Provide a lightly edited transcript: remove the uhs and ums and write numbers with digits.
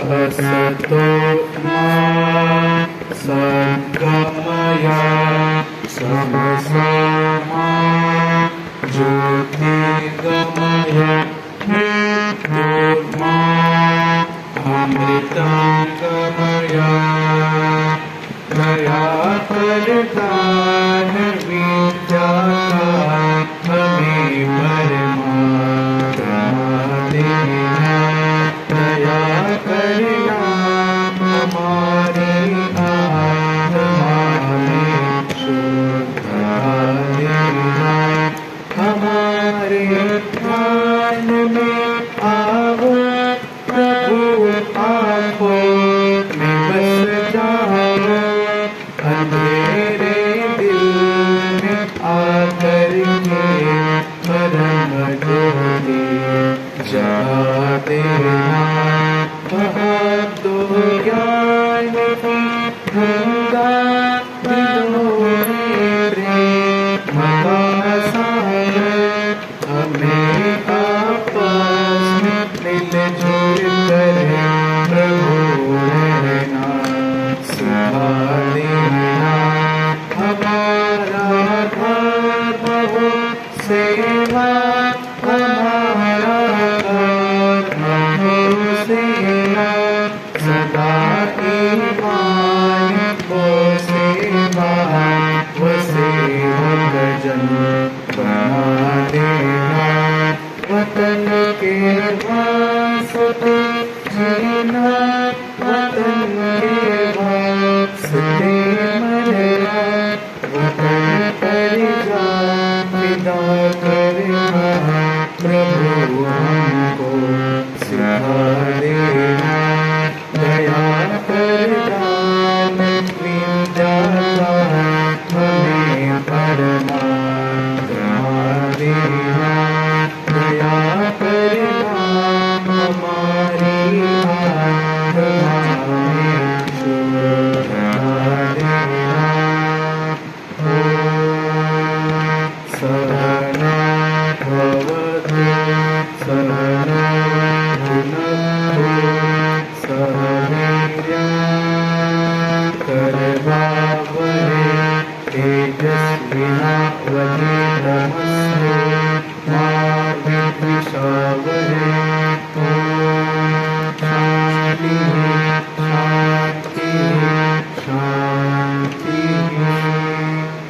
असतो मा सद्गमय तमसो मा ज्योतिर्गमय मृत्योर्मा अमृतं गमय दया प्रदान विद्या हमें परमात्मा देना दया करना हमारी आत्मा में शुद्ध देना हमारे ध्यान में आओ प्रभु आँखों में बस जाओ अंधेरे दिल में आकर के परम ज्योति जगा देना दो ज्ञान की गंगा प्रेम का सागर हमें आपस में मिलजुल कर प्रभु रहना सिखा देना हमारा धर्म हो सेवा हमारा धर्म हो सेवा सदा ईमान को सेवा व सेवक जन बना देना वतन के वास्ते जीना वतन के वास्ते मरना वतन पर जान विदा करना प्रभु हमको सिखा देना दया प्रदान विद्या हमें परमात्मा देना दया प्रदान हमारी आत्मा में शुद्ध देना सहना भवतु सहना भुनक्तु सह वीर्यं करवावहै तेजस्विनावधीतमस्तु